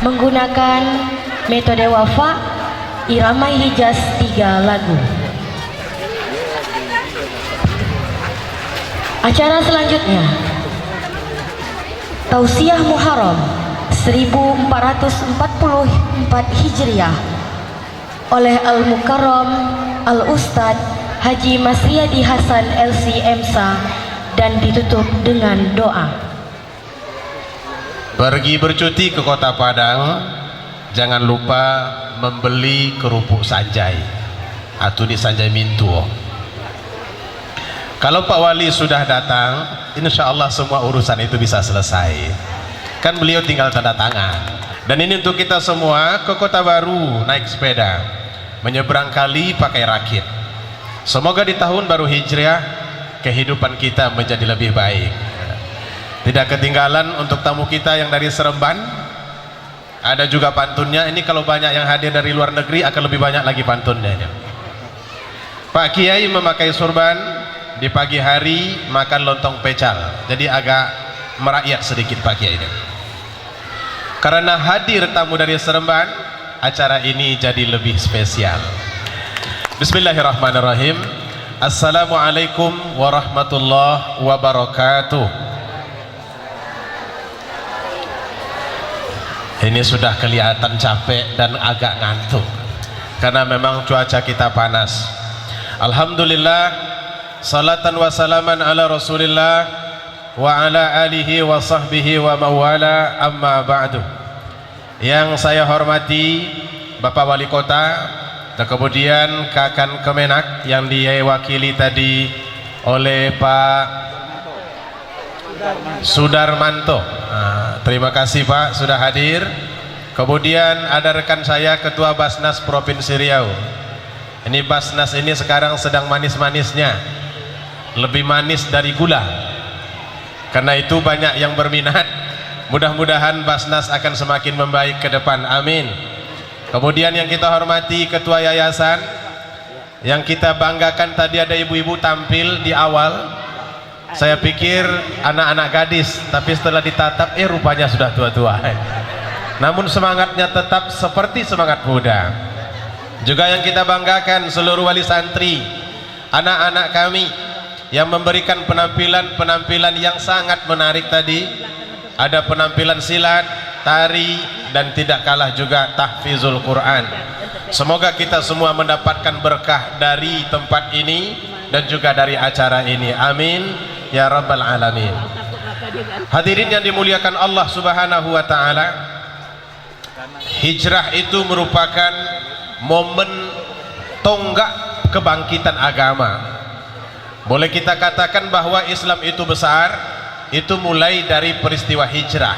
menggunakan metode wafa irama Hijaz 3 lagu. Acara selanjutnya Tausiah Muharram 1444 Hijriah oleh Al-Mukarram Al-Ustadz Haji Masriyadi Hasan LC MSA dan ditutup dengan doa. Pergi bercuti ke Kota Padang, jangan lupa membeli kerupuk sanjai atau di sanjai mintuo. Kalau Pak Wali sudah datang, insya Allah semua urusan itu bisa selesai. Kan beliau tinggal tanda tangan. Dan ini untuk kita semua ke Kota Baru naik sepeda, menyeberang kali pakai rakit. Semoga di tahun baru Hijriah kehidupan kita menjadi lebih baik. Tidak ketinggalan untuk tamu kita yang dari Seremban, ada juga pantunnya. Ini kalau banyak yang hadir dari luar negeri akan lebih banyak lagi pantunnya. Pak Kiai memakai surban, di pagi hari makan lontong pecal, jadi agak merakyat sedikit Pak Kiai ini. Karena hadir tamu dari Seremban, acara ini jadi lebih spesial. Bismillahirrahmanirrahim. Assalamualaikum warahmatullahi wabarakatuh. Ini sudah kelihatan capek dan agak ngantuk karena memang cuaca kita panas. Alhamdulillah, salatan wa salaman ala Rasulillah wa ala alihi wa sahbihi wa mawala, amma ba'du. Yang saya hormati Bapak Wali Kota dan kemudian Kakan Kemenak yang diwakili tadi oleh Pak Sudarmanto. Terima kasih Pak sudah hadir. Kemudian ada rekan saya Ketua Basnas Provinsi Riau. Ini Basnas ini sekarang sedang manis-manisnya, lebih manis dari gula. Karena itu banyak yang berminat. Mudah-mudahan Basnas akan semakin membaik ke depan, amin. Kemudian yang kita hormati Ketua Yayasan, yang kita banggakan tadi ada ibu-ibu tampil di awal. Saya pikir anak-anak gadis, tapi setelah ditatap rupanya sudah tua-tua. Namun semangatnya tetap seperti semangat muda. Juga yang kita banggakan seluruh wali santri, anak-anak kami yang memberikan penampilan yang sangat menarik tadi. Ada penampilan silat, tari, dan tidak kalah juga tahfizul Quran. Semoga kita semua mendapatkan berkah dari tempat ini dan juga dari acara ini, amin ya rabbal alamin. Hadirin yang dimuliakan Allah subhanahu wa ta'ala, hijrah itu merupakan momen tonggak kebangkitan agama. Boleh kita katakan bahwa Islam itu besar, itu mulai dari peristiwa hijrah.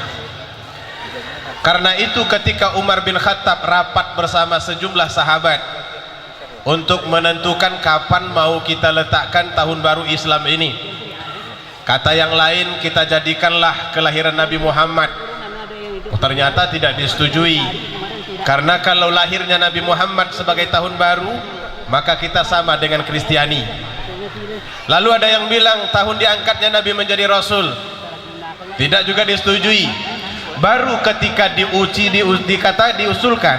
Karena itu ketika Umar bin Khattab rapat bersama sejumlah sahabat untuk menentukan kapan mau kita letakkan tahun baru Islam ini, kata yang lain kita jadikanlah kelahiran Nabi Muhammad. Ternyata tidak disetujui, karena kalau lahirnya Nabi Muhammad sebagai tahun baru, maka kita sama dengan Kristiani. Lalu ada yang bilang tahun diangkatnya Nabi menjadi Rasul, tidak juga disetujui. Baru ketika diusulkan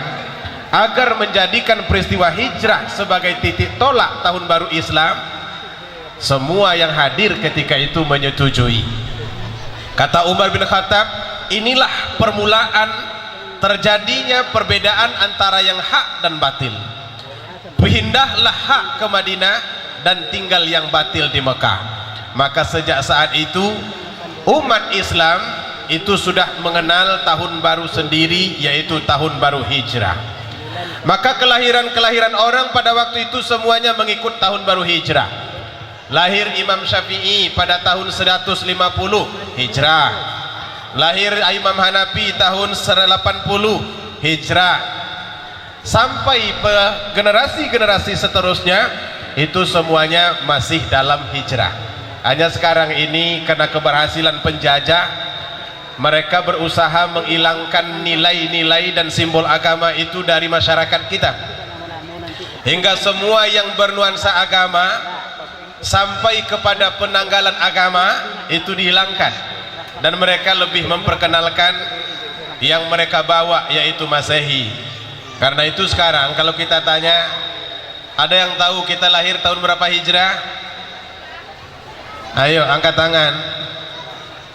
agar menjadikan peristiwa hijrah sebagai titik tolak tahun baru Islam, semua yang hadir ketika itu menyetujui. Kata Umar bin Khattab, inilah permulaan terjadinya perbedaan antara yang hak dan batil. Pindahlah hak ke Madinah dan tinggal yang batil di Mekah. Maka sejak saat itu umat Islam itu sudah mengenal tahun baru sendiri, yaitu tahun baru hijrah. Maka kelahiran orang pada waktu itu semuanya mengikut tahun baru hijrah. Lahir Imam Syafi'i pada tahun 150 hijrah, lahir Imam Hanafi tahun 180 hijrah, sampai generasi-generasi seterusnya itu semuanya masih dalam hijrah. Hanya sekarang ini karena keberhasilan penjajah, mereka berusaha menghilangkan nilai-nilai dan simbol agama itu dari masyarakat kita, hingga semua yang bernuansa agama sampai kepada penanggalan agama itu dihilangkan, dan mereka lebih memperkenalkan yang mereka bawa yaitu Masehi. Karena itu sekarang kalau kita tanya, ada yang tahu kita lahir tahun berapa Hijrah? Ayo angkat tangan.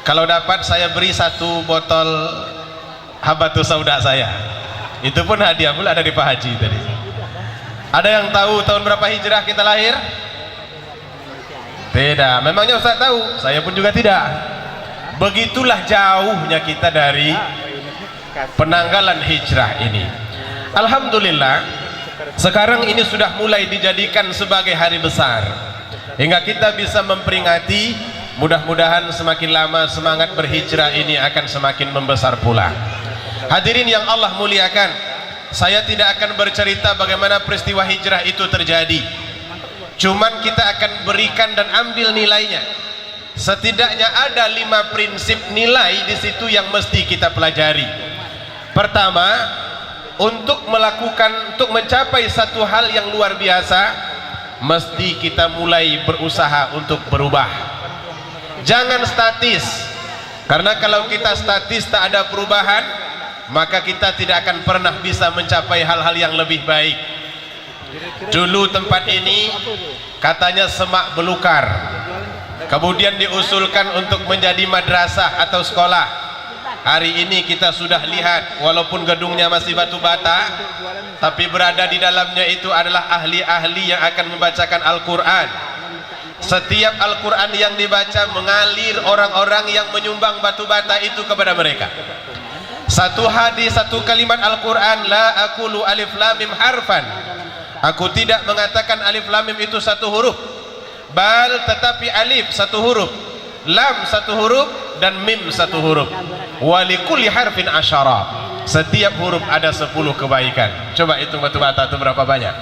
Kalau dapat saya beri 1 botol Habatus Sauda saya. Itu pun hadiah pula dari Pak Haji tadi. Ada yang tahu tahun berapa Hijrah kita lahir? Tidak. Memangnya Ustaz tahu? Saya pun juga tidak. Begitulah jauhnya kita dari penanggalan hijrah ini. Alhamdulillah, sekarang ini sudah mulai dijadikan sebagai hari besar, hingga kita bisa memperingati. Mudah-mudahan semakin lama semangat berhijrah ini akan semakin membesar pula. Hadirin yang Allah muliakan, saya tidak akan bercerita bagaimana peristiwa hijrah itu terjadi. Cuman kita akan berikan dan ambil nilainya. Setidaknya ada 5 prinsip nilai di situ yang mesti kita pelajari. Pertama, untuk mencapai satu hal yang luar biasa, mesti kita mulai berusaha untuk berubah. Jangan statis, karena kalau kita statis tak ada perubahan, maka kita tidak akan pernah bisa mencapai hal-hal yang lebih baik. Dulu tempat ini katanya semak belukar, kemudian diusulkan untuk menjadi madrasah atau sekolah. Hari ini kita sudah lihat, walaupun gedungnya masih batu bata, tapi berada di dalamnya itu adalah ahli-ahli yang akan membacakan Al-Quran. Setiap Al-Quran yang dibaca mengalir orang-orang yang menyumbang batu bata itu kepada mereka. Satu hadis, satu kalimat Al-Quran, la aqulu alif lam mim harfan, aku tidak mengatakan alif lam mim itu satu huruf, bal tetapi alif satu huruf, lam satu huruf, dan mim satu huruf. Walikulli harfin asyara, setiap huruf ada 10 kebaikan. Coba hitung batu bata itu berapa banyak.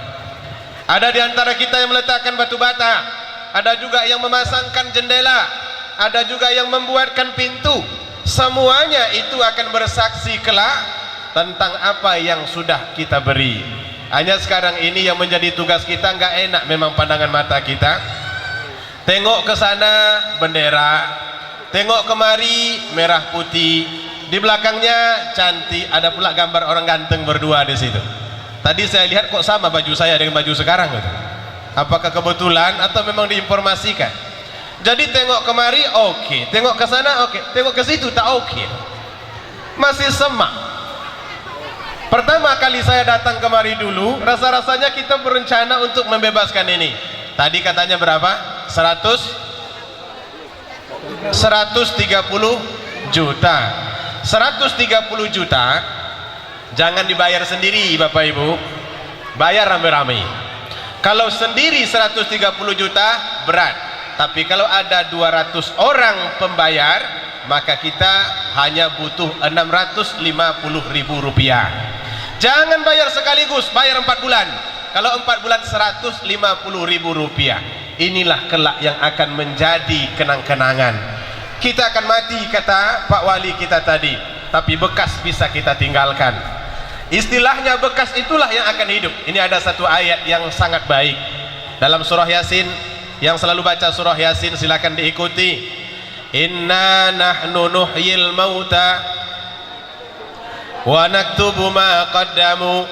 Ada di antara kita yang meletakkan batu bata, ada juga yang memasangkan jendela, ada juga yang membuatkan pintu. Semuanya itu akan bersaksi kelak tentang apa yang sudah kita beri. Hanya sekarang ini yang menjadi tugas kita, nggak enak memang pandangan mata kita. Tengok ke sana bendera, tengok kemari merah putih, di belakangnya cantik, ada pula gambar orang ganteng berdua di situ. Tadi saya lihat kok sama baju saya dengan baju sekarang gitu. Apakah kebetulan atau memang diinformasikan? Jadi tengok kemari oke, tengok ke sana oke, tengok ke situ tak oke. Masih semak. Pertama kali saya datang kemari dulu, rasa-rasanya kita berencana untuk membebaskan ini. Tadi katanya berapa? 130 juta. 130 juta jangan dibayar sendiri Bapak Ibu, bayar rame-rame. Kalau sendiri 130 juta berat, tapi kalau ada 200 orang pembayar, maka kita hanya butuh 650.000 rupiah. Jangan bayar sekaligus, bayar 4 bulan. Kalau 4 bulan 150.000 rupiah. Inilah kelak yang akan menjadi kenang-kenangan. Kita akan mati, kata Pak Wali kita tadi, tapi bekas bisa kita tinggalkan. Istilahnya bekas itulah yang akan hidup. Ini ada satu ayat yang sangat baik dalam surah Yasin. Yang selalu baca surah Yasin silakan diikuti. Inna nahnu nuhyil mauta wa naktubu ma qaddamu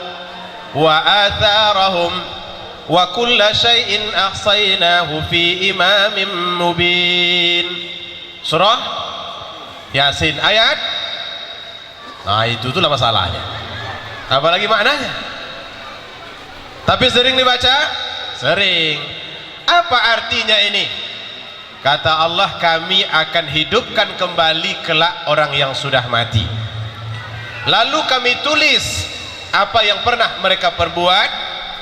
wa atharahum wa kulla syai'in ahsaynahu fi imamin mubin. Surah Yasin ayat. Nah itulah masalahnya. Apalagi maknanya. Tapi sering dibaca? Sering. Apa artinya ini? Kata Allah, kami akan hidupkan kembali kelak orang yang sudah mati. Lalu kami tulis apa yang pernah mereka perbuat,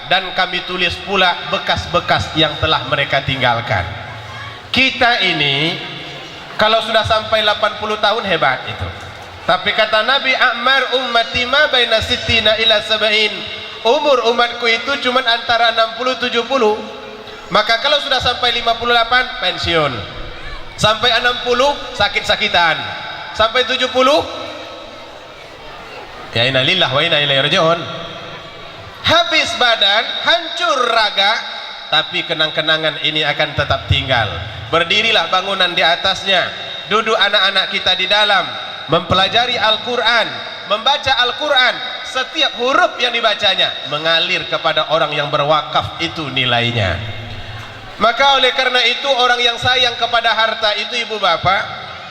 dan kami tulis pula bekas-bekas yang telah mereka tinggalkan. Kita ini kalau sudah sampai 80 tahun hebat itu. Tapi kata Nabi, A'mar ummati ma baina sittina ila sab'in. Umur umatku itu cuma antara 60-70. Maka kalau sudah sampai 58 pensiun, sampai 60 sakit-sakitan, sampai 70 ya inna lillahi wa inna ilaihi raji'un. Habis badan, hancur raga, tapi kenang-kenangan ini akan tetap tinggal. Berdirilah bangunan di atasnya, duduk anak-anak kita di dalam, mempelajari Al-Quran, membaca Al-Quran, setiap huruf yang dibacanya mengalir kepada orang yang berwakaf, itu nilainya. Maka oleh karena itu orang yang sayang kepada harta itu ibu bapak,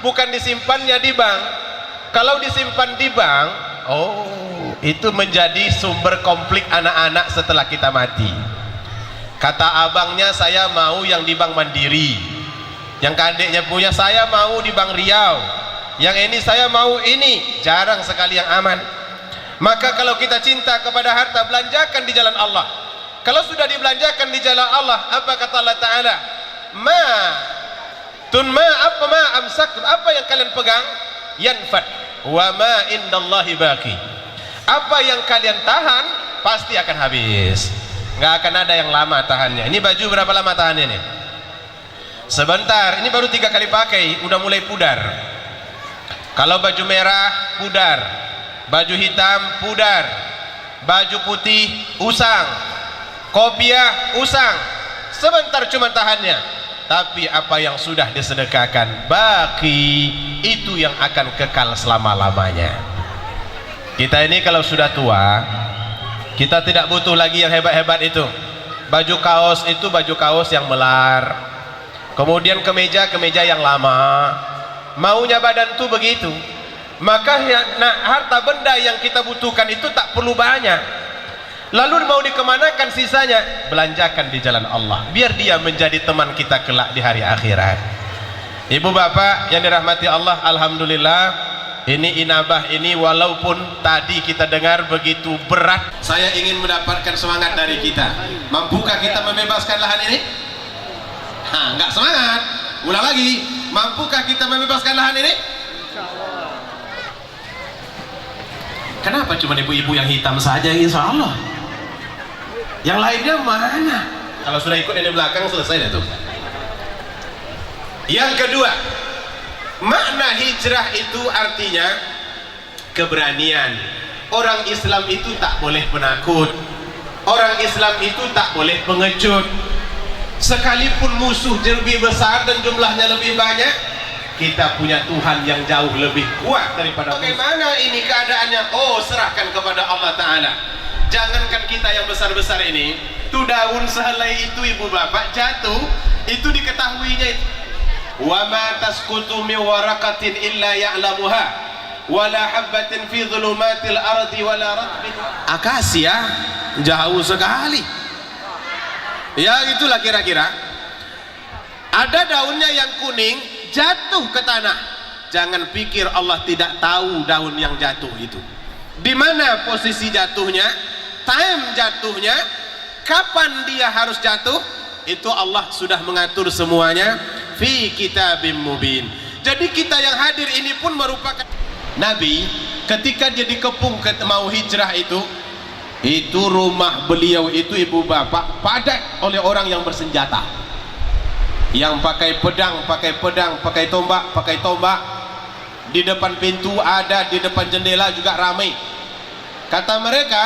bukan disimpannya di bank. Kalau disimpan di bank, itu menjadi sumber konflik anak-anak setelah kita mati. Kata abangnya, saya mau yang di Bank Mandiri, yang adiknya punya saya mau di Bank Riau, yang ini saya mau ini. Jarang sekali yang aman. Maka kalau kita cinta kepada harta, belanjakan di jalan Allah. Kalau sudah dibelanjakan di jalan Allah, apa kata Allah Ta'ala? Ma amsaktum, apa yang kalian pegang, yanfad wa ma indallahi baqi. Apa yang kalian tahan pasti akan habis, nggak akan ada yang lama tahannya. Ini baju berapa lama tahannya nih? Sebentar, ini baru 3 kali pakai udah mulai pudar. Kalau baju merah pudar, baju hitam pudar, baju putih usang, kopiah usang, sebentar cuma tahannya. Tapi apa yang sudah disedekahkan baki, itu yang akan kekal selama-lamanya. Kita ini kalau sudah tua, kita tidak butuh lagi yang hebat-hebat itu. Baju kaos itu baju kaos yang melar, kemudian kemeja yang lama. Maunya badan tuh begitu. Maka harta benda yang kita butuhkan itu tak perlu banyak. Lalu mau dikemanakan sisanya? Belanjakan di jalan Allah, biar dia menjadi teman kita kelak di hari akhirat. Ibu bapak yang dirahmati Allah, alhamdulillah, ini inabah ini walaupun tadi kita dengar begitu berat, saya ingin mendapatkan semangat dari kita. Mampukah kita membebaskan lahan ini? Enggak semangat. Ulang lagi, mampukah kita membebaskan lahan ini? Kenapa cuma ibu-ibu yang hitam saja? Insya Allah. Yang lainnya mana? Kalau sudah ikut yang di belakang selesai itu. Yang kedua, makna hijrah itu artinya keberanian. Orang Islam itu tak boleh penakut. Orang Islam itu tak boleh pengecut. Sekalipun musuh lebih besar dan jumlahnya lebih banyak, kita punya Tuhan yang jauh lebih kuat daripada. Bagaimana ini keadaannya? Serahkan kepada Allah Ta'ala. Jangankan kita yang besar-besar ini, tuh daun sehelai itu ibu bapak jatuh, itu diketahuinya itu. Wa ma tasqutu min waraqatin illa ya'lamuha wala habbatin fi dhulumatil ardi wala ratbin. Akasia jauh sekali. Ya itulah kira-kira. Ada daunnya yang kuning jatuh ke tanah. Jangan pikir Allah tidak tahu daun yang jatuh itu. Di mana posisi jatuhnya? Time jatuhnya, kapan dia harus jatuh, itu Allah sudah mengatur semuanya fi kitabim mubin. Jadi kita yang hadir ini pun merupakan Nabi ketika dia dikepung mau hijrah itu rumah beliau itu ibu bapak padat oleh orang yang bersenjata, yang pakai pedang, pakai tombak. Di depan pintu ada, di depan jendela juga ramai. Kata mereka,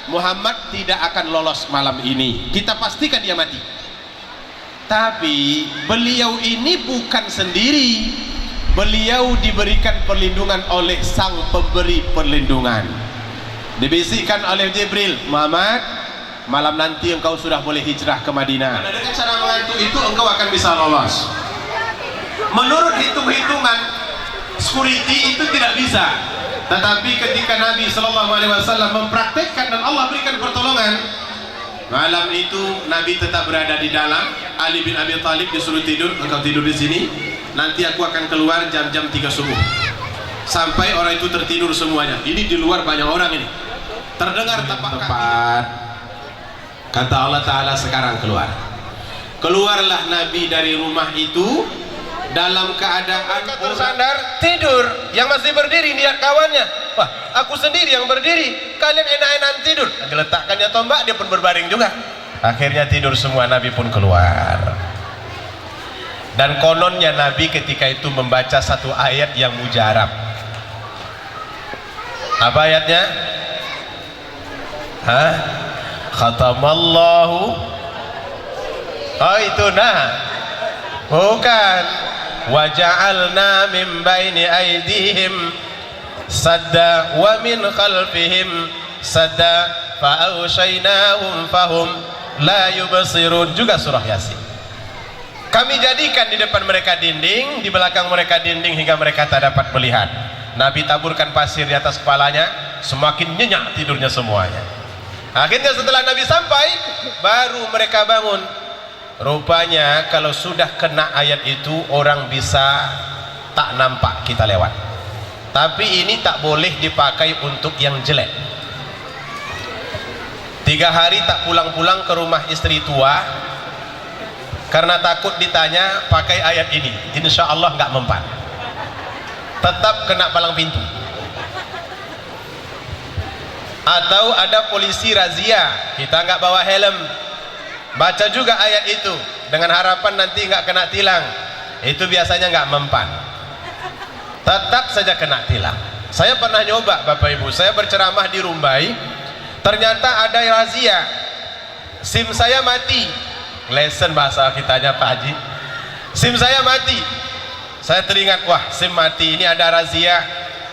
Muhammad tidak akan lolos malam ini, kita pastikan dia mati. Tapi beliau ini bukan sendiri, beliau diberikan perlindungan oleh sang pemberi perlindungan. Dibisikkan oleh Jibril, Muhammad, malam nanti engkau sudah boleh hijrah ke Madinah. Karena dengan cara mengantuk itu engkau akan bisa lolos. Menurut hitung-hitungan security itu tidak bisa. Tetapi ketika Nabi SAW mempraktekkan dan Allah berikan pertolongan, malam itu Nabi tetap berada di dalam. Ali bin Abi Thalib disuruh tidur, engkau tidur di sini, nanti aku akan keluar jam-jam 3 subuh. Sampai orang itu tertidur semuanya. Ini di luar banyak orang ini. Terdengar tapak kaki. Kata Allah Ta'ala, sekarang keluar. Keluarlah Nabi dari rumah itu dalam keadaan bersandar tidur. Yang masih berdiri lihat kawannya, wah aku sendiri yang berdiri, kalian enak-enakan tidur. Diletakkannya tombak, dia pun berbaring juga. Akhirnya tidur semua, Nabi pun keluar. Dan kononnya Nabi ketika itu membaca satu ayat yang mujarab. Apa ayatnya? Khatamallahu. Itu bukan. Wa ja'alna min baini aydihim sadda wa min khalfihim sadda fa'aghshaynahum fahum la yubsirun. Juga surah Yasin. Kami jadikan di depan mereka dinding, di belakang mereka dinding hingga mereka tak dapat melihat. Nabi taburkan pasir di atas kepalanya, semakin nyenyak tidurnya semuanya. Akhirnya setelah Nabi sampai, baru mereka bangun. Rupanya kalau sudah kena ayat itu, orang bisa tak nampak kita lewat. Tapi ini tak boleh dipakai untuk yang jelek. 3 hari tak pulang-pulang ke rumah istri tua, karena takut ditanya pakai ayat ini. Insya Allah nggak mempan, tetap kena palang pintu. Atau ada polisi razia, kita nggak bawa helm, baca juga ayat itu dengan harapan nanti nggak kena tilang. Itu biasanya nggak mempan, tetap saja kena tilang. Saya pernah nyoba Bapak Ibu, saya berceramah di Rumbai, ternyata ada razia, SIM saya mati. Lesson bahasa kitanya Pak Haji, SIM saya mati. Saya teringat, wah SIM mati, ini ada razia.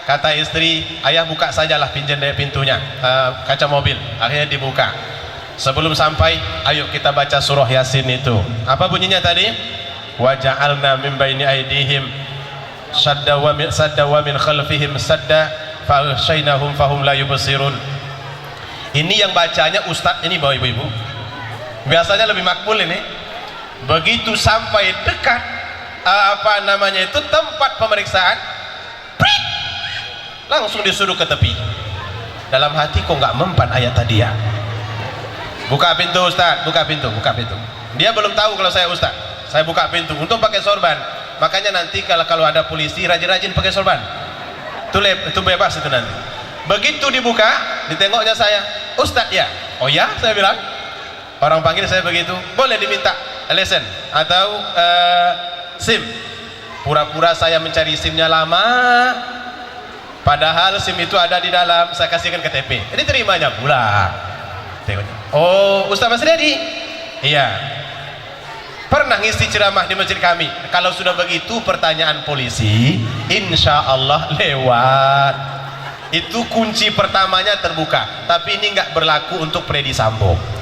Kata istri, ayah buka sajalah pinjam dari pintunya, kaca mobil. Akhirnya dibuka. Sebelum sampai, ayo kita baca surah Yasin itu. Apa bunyinya tadi? Wa ja'alna min baini aydihim sadda wa min khalfihim sadda fa'aghshaynahum fahum la yubsirun. Ini yang bacanya Ustadz ini Bapak Ibu. Biasanya lebih makbul ini. Begitu sampai dekat itu tempat pemeriksaan, prit, langsung disuruh ke tepi. Dalam hati, kok nggak mempan ayat tadi ya? Buka pintu Ustaz, buka pintu. Dia belum tahu kalau saya Ustaz. Saya buka pintu untuk pakai sorban. Makanya nanti kalau ada polisi, rajin-rajin pakai sorban. Itu bebas itu nanti. Begitu dibuka, ditengoknya saya, Ustaz ya? Oh ya, saya bilang. Orang panggil saya begitu, boleh diminta lesson atau SIM. Pura-pura saya mencari SIM-nya lama, padahal SIM itu ada di dalam. Saya kasihkan ke TP, ini terimanya pula. Oh, Ustaz Mas Riyadi? Iya. Pernah ngisi ceramah di masjid kami. Kalau sudah begitu pertanyaan polisi, insya Allah lewat. Itu kunci pertamanya terbuka. Tapi ini nggak berlaku untuk Freddy Sambo.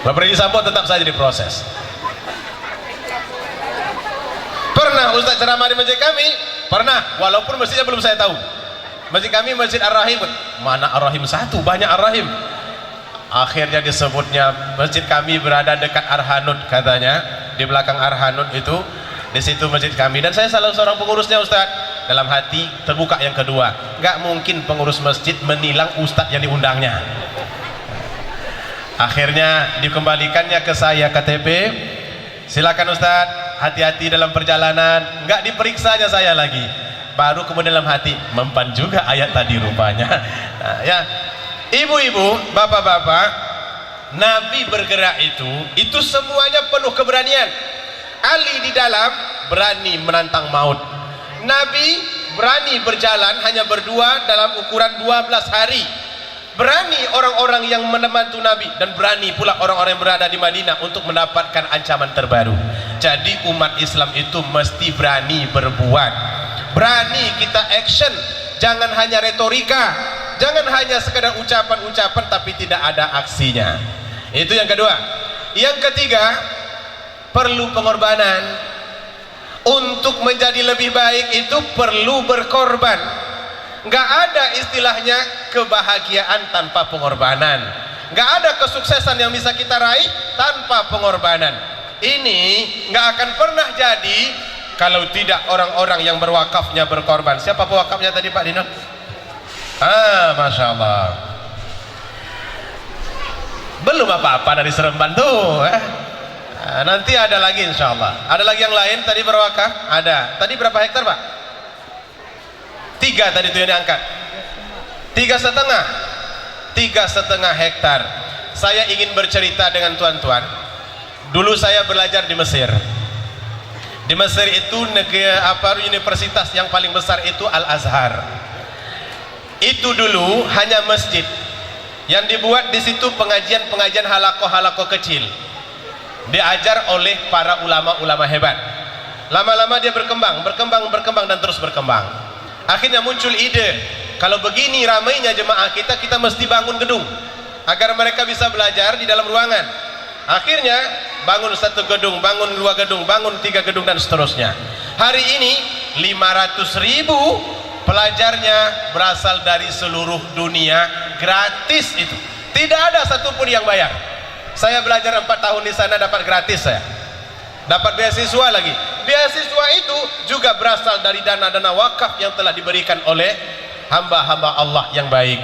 Bapak Freddy Sambo tetap saja diproses. Pernah Ustaz ceramah di masjid kami? Pernah, walaupun masjidnya belum saya tahu. Masjid kami Masjid Ar-Rahim. Mana Ar-Rahim satu? Banyak Ar-Rahim. Akhirnya disebutnya masjid kami berada dekat Arhanud katanya. Di belakang Arhanud itu, di situ masjid kami. Dan saya salah seorang pengurusnya Ustaz. Dalam hati terbuka yang kedua. Gak mungkin pengurus masjid menilang Ustaz yang diundangnya. Akhirnya dikembalikannya ke saya KTP. Silakan Ustaz, hati-hati dalam perjalanan. Nggak diperiksanya saya lagi. Baru kemudian dalam hati, mempan juga ayat tadi rupanya. Nah, ya, ibu-ibu, bapak-bapak, Nabi bergerak itu semuanya penuh keberanian. Ali di dalam berani menantang maut. Nabi berani berjalan hanya berdua dalam ukuran 12 hari. Berani orang-orang yang membantu Nabi, dan berani pula orang-orang yang berada di Madinah untuk mendapatkan ancaman terbaru. Jadi umat Islam itu mesti berani berbuat, berani kita action. Jangan hanya retorika, jangan hanya sekedar ucapan-ucapan tapi tidak ada aksinya. Itu yang kedua. Yang ketiga, perlu pengorbanan. Untuk menjadi lebih baik itu perlu berkorban. Nggak ada istilahnya kebahagiaan tanpa pengorbanan. Nggak ada kesuksesan yang bisa kita raih tanpa pengorbanan. Ini nggak akan pernah jadi kalau tidak orang-orang yang berwakafnya berkorban. Siapa pewakafnya tadi Pak Dino? Masya Allah. Belum apa-apa dari Seremban tuh. Nanti ada lagi insya Allah. Ada lagi yang lain tadi berwakaf? Ada. Tadi berapa hektar Pak? 3 tadi itu yang diangkat. 3,5 hektar. Saya ingin bercerita dengan tuan-tuan. Dulu saya belajar di Mesir. Di Mesir itu universitas yang paling besar itu Al-Azhar. Itu dulu hanya masjid. Yang dibuat di situ pengajian-pengajian halaqah-halaqah kecil. Diajar oleh para ulama-ulama hebat. Lama-lama dia berkembang dan terus berkembang. Akhirnya muncul ide, kalau begini ramainya jemaah kita, kita mesti bangun gedung agar mereka bisa belajar di dalam ruangan. Akhirnya bangun 1 gedung, bangun 2 gedung, bangun 3 gedung, dan seterusnya. Hari ini 500.000 pelajarnya berasal dari seluruh dunia, gratis itu. Tidak ada satupun yang bayar. Saya belajar 4 tahun di sana, dapat gratis saya. Dapat beasiswa lagi. Beasiswa itu juga berasal dari dana-dana wakaf yang telah diberikan oleh hamba-hamba Allah yang baik.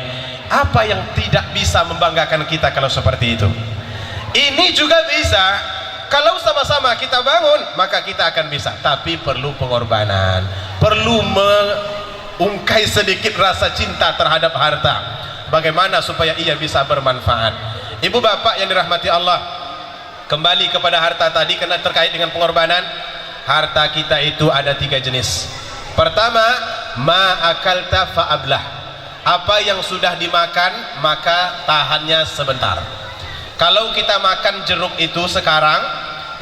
Apa yang tidak bisa membanggakan kita kalau seperti itu? Ini juga bisa. Kalau sama-sama kita bangun, maka kita akan bisa. Tapi perlu pengorbanan, perlu mengungkai sedikit rasa cinta terhadap harta. Bagaimana supaya ia bisa bermanfaat? Ibu bapak yang dirahmati Allah, kembali kepada harta tadi karena terkait dengan pengorbanan. Harta kita itu ada 3 jenis. Pertama, ma akalta fa'ablah. Apa yang sudah dimakan maka tahannya sebentar. Kalau kita makan jeruk itu sekarang,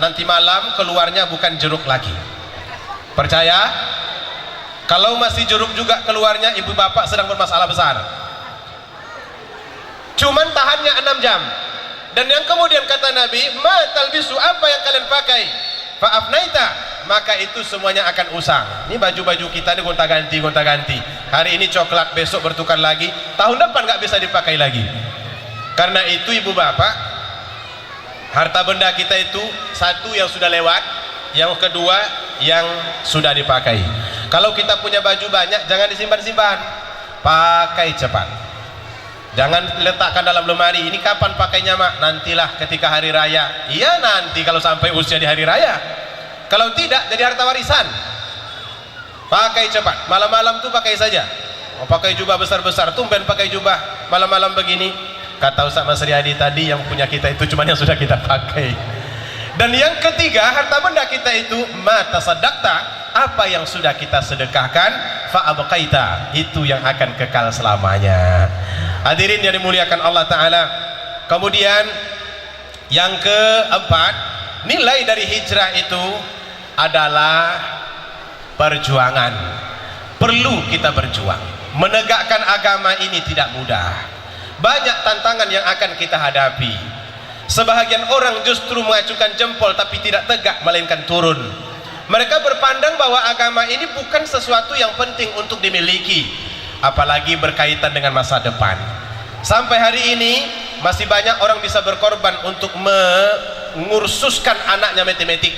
nanti malam keluarnya bukan jeruk lagi. Percaya? Kalau masih jeruk juga keluarnya, ibu bapak sedang bermasalah besar. Cuman tahannya 6 jam. Dan yang kemudian kata Nabi, ma talbisu, apa yang kalian pakai, fa'afnaita, maka itu semuanya akan usang. Ini baju-baju kita ini gonta-ganti, gonta-ganti. Hari ini coklat, besok bertukar lagi, tahun depan nggak bisa dipakai lagi. Karena itu ibu bapak, harta benda kita itu, satu yang sudah lewat, yang kedua yang sudah dipakai. Kalau kita punya baju banyak, jangan disimpan-simpan, pakai cepat. Jangan letakkan dalam lemari. Ini kapan pakainya mak? Nantilah ketika hari raya. Iya nanti kalau sampai usia di hari raya. Kalau tidak jadi harta warisan. Pakai cepat. Malam-malam tuh pakai saja. Mau pakai jubah besar-besar, tumben pakai jubah malam-malam begini. Kata Ustaz Mas Riyadi tadi, yang punya kita itu cuma yang sudah kita pakai. Dan yang ketiga, harta benda kita itu mata sadaqta, apa yang sudah kita sedekahkan, fa'abqaita, itu yang akan kekal selamanya. Hadirin yang dimuliakan Allah Ta'ala. Kemudian yang keempat, nilai dari hijrah itu adalah perjuangan. Perlu kita berjuang. Menegakkan agama ini tidak mudah. Banyak tantangan yang akan kita hadapi. Sebahagian orang justru mengacukan jempol tapi tidak tegak, melainkan turun. Mereka berpandang bahwa agama ini bukan sesuatu yang penting untuk dimiliki, apalagi berkaitan dengan masa depan. Sampai hari ini masih banyak orang bisa berkorban untuk mengursuskan anaknya matematik,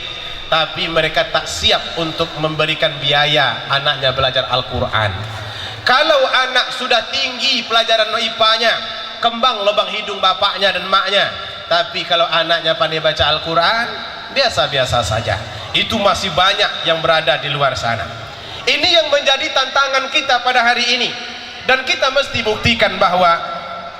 tapi mereka tak siap untuk memberikan biaya anaknya belajar Al-Quran. Kalau anak sudah tinggi pelajaran IPA-nya, kembang lubang hidung bapaknya dan maknya, tapi kalau anaknya pandai baca Al-Quran, biasa-biasa saja. Itu masih banyak yang berada di luar sana. Ini yang menjadi tantangan kita pada hari ini. Dan kita mesti buktikan bahwa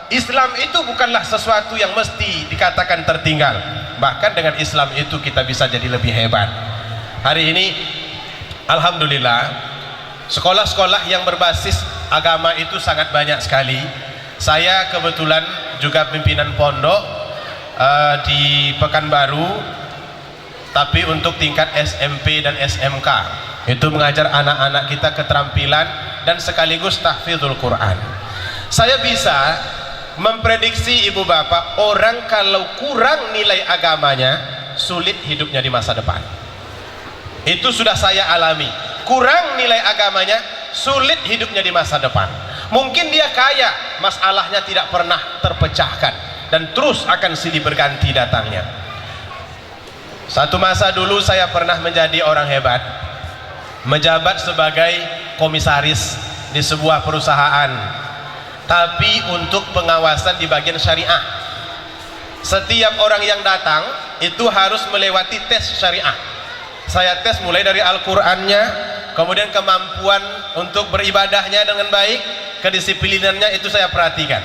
Islam itu bukanlah sesuatu yang mesti dikatakan tertinggal. Bahkan dengan Islam itu kita bisa jadi lebih hebat. Hari ini alhamdulillah, sekolah-sekolah yang berbasis agama itu sangat banyak sekali. Saya kebetulan juga pimpinan pondok di Pekanbaru, tapi untuk tingkat SMP dan SMK. Itu mengajar anak-anak kita keterampilan dan sekaligus tahfidzul Quran. Saya bisa memprediksi ibu bapak, orang kalau kurang nilai agamanya, sulit hidupnya di masa depan. Itu sudah saya alami. Kurang nilai agamanya, sulit hidupnya di masa depan. Mungkin dia kaya, masalahnya tidak pernah terpecahkan dan terus akan silih berganti datangnya. Satu masa dulu saya pernah menjadi orang hebat, menjabat sebagai komisaris di sebuah perusahaan, tapi untuk pengawasan di bagian syariah. Setiap orang yang datang itu harus melewati tes syariah. Saya tes mulai dari Al-Qur'annya, kemudian kemampuan untuk beribadahnya dengan baik, kedisiplinannya itu saya perhatikan.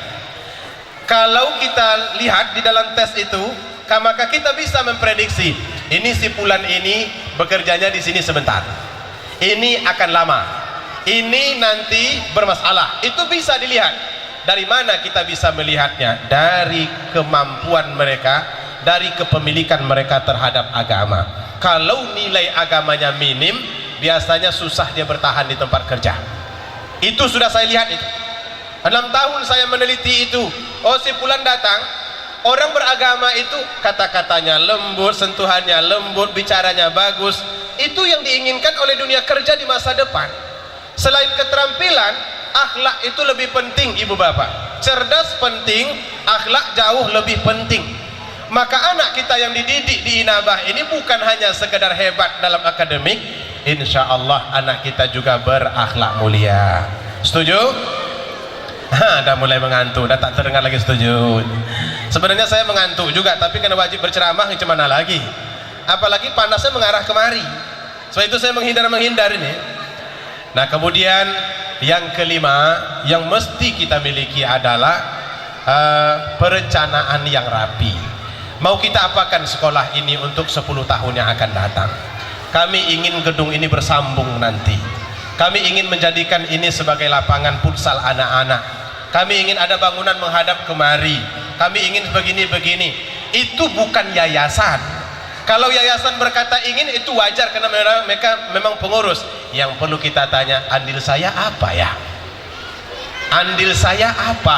Kalau kita lihat di dalam tes itu, maka kita bisa memprediksi, ini si fulan ini bekerjanya di sini sebentar, ini akan lama, ini nanti bermasalah. Itu bisa dilihat. Dari mana kita bisa melihatnya? Dari kemampuan mereka, dari kepemilikan mereka terhadap agama. Kalau nilai agamanya minim, biasanya susah dia bertahan di tempat kerja. Itu sudah saya lihat itu. 6 tahun saya meneliti itu. Oh, si fulan datang, orang beragama itu kata-katanya lembut, sentuhannya lembut, bicaranya bagus. Itu yang diinginkan oleh dunia kerja di masa depan. Selain keterampilan, akhlak itu lebih penting, ibu bapak. Cerdas penting, akhlak jauh lebih penting. Maka anak kita yang dididik di Inabah ini bukan hanya sekedar hebat dalam akademik, insya Allah anak kita juga berakhlak mulia. Setuju? Dah mulai mengantuk, dah tak terdengar lagi setuju. Sebenarnya saya mengantuk juga, tapi karena wajib berceramah macam mana lagi, apalagi panasnya mengarah kemari. Sebab itu saya menghindar ini. Nah, kemudian yang kelima yang mesti kita miliki adalah perencanaan yang rapi. Mau kita apakan sekolah ini untuk 10 tahun yang akan datang? Kami ingin gedung ini bersambung nanti. Kami ingin menjadikan ini sebagai lapangan futsal anak-anak. Kami ingin ada bangunan menghadap kemari. Kami ingin begini-begini. Itu bukan yayasan. Kalau yayasan berkata ingin, itu wajar karena mereka memang pengurus. Yang perlu kita tanya, andil saya apa ya? Andil saya apa?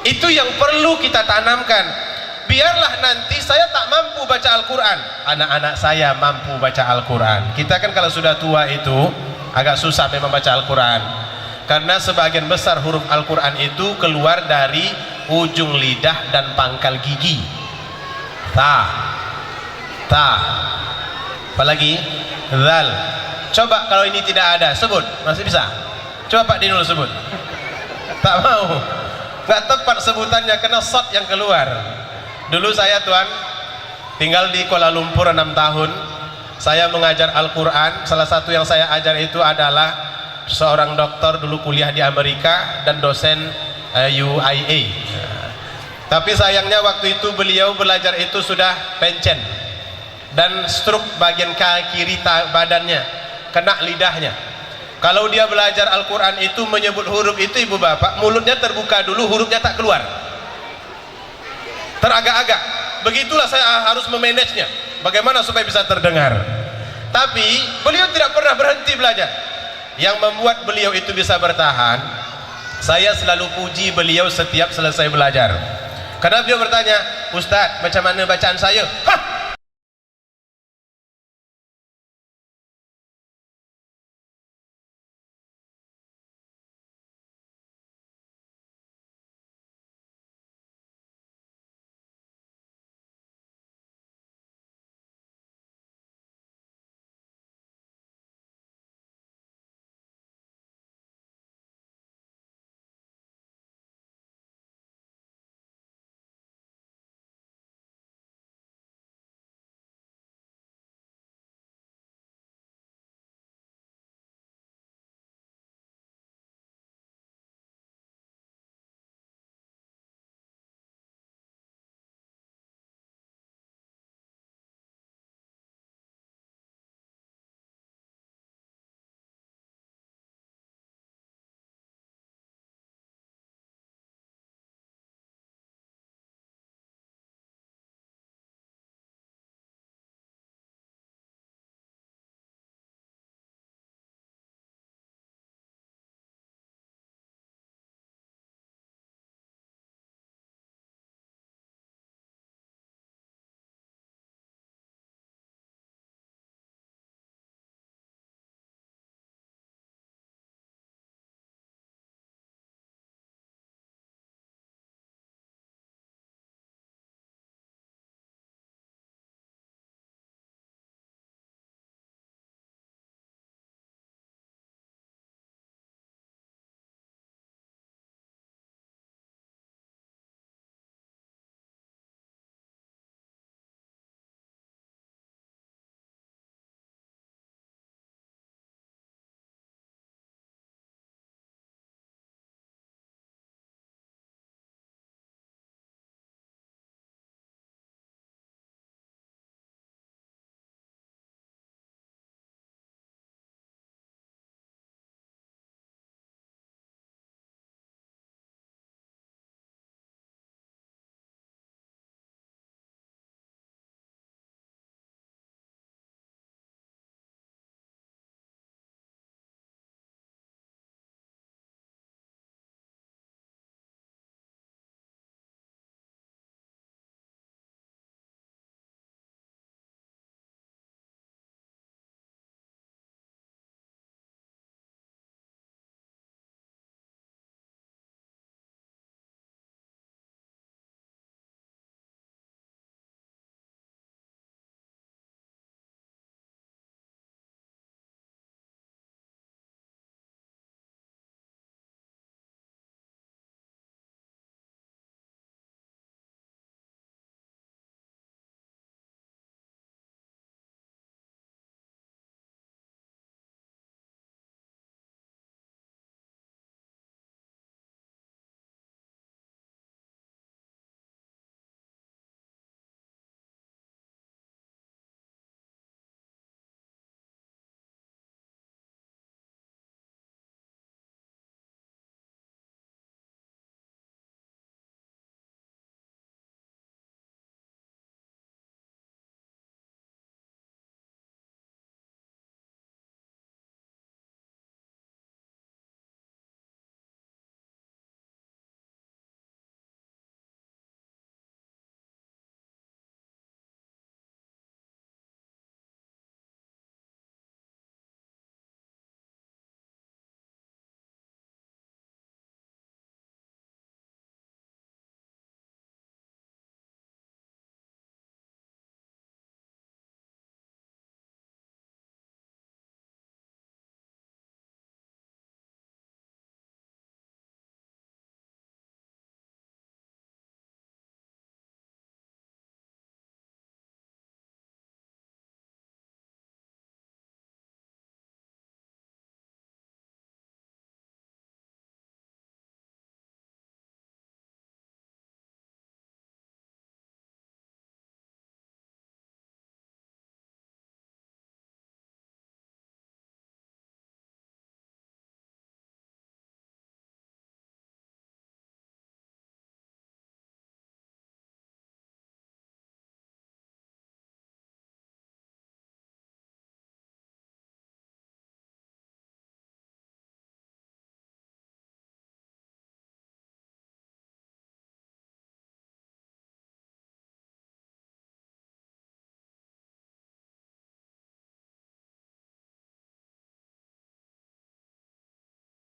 Itu yang perlu kita tanamkan. Biarlah nanti saya tak mampu baca Al-Quran, anak-anak saya mampu baca Al-Quran. Kita kan kalau sudah tua itu agak susah memang baca Al-Quran, karena sebagian besar huruf Al-Quran itu keluar dari ujung lidah dan pangkal gigi. Ta, apalagi zal. Coba kalau ini tidak ada, sebut, masih bisa? Coba Pak Dinul sebut. Tak mau, nggak tepat sebutannya karena shot yang keluar. Dulu saya tuan tinggal di Kuala Lumpur 6 tahun. Saya mengajar Al-Quran. Salah satu yang saya ajar itu adalah seorang dokter dulu kuliah di Amerika dan dosen UIA. Tapi sayangnya waktu itu beliau belajar itu sudah pencen dan stroke bagian kiri badannya, kena lidahnya. Kalau dia belajar Al-Quran itu menyebut huruf itu, ibu bapak, mulutnya terbuka dulu, hurufnya tak keluar, teragak-agak. Begitulah saya harus memanagenya, bagaimana supaya bisa terdengar. Tapi beliau tidak pernah berhenti belajar. Yang membuat beliau itu bisa bertahan, saya selalu puji beliau setiap selesai belajar. Karena beliau bertanya, Ustadz, macam mana bacaan saya?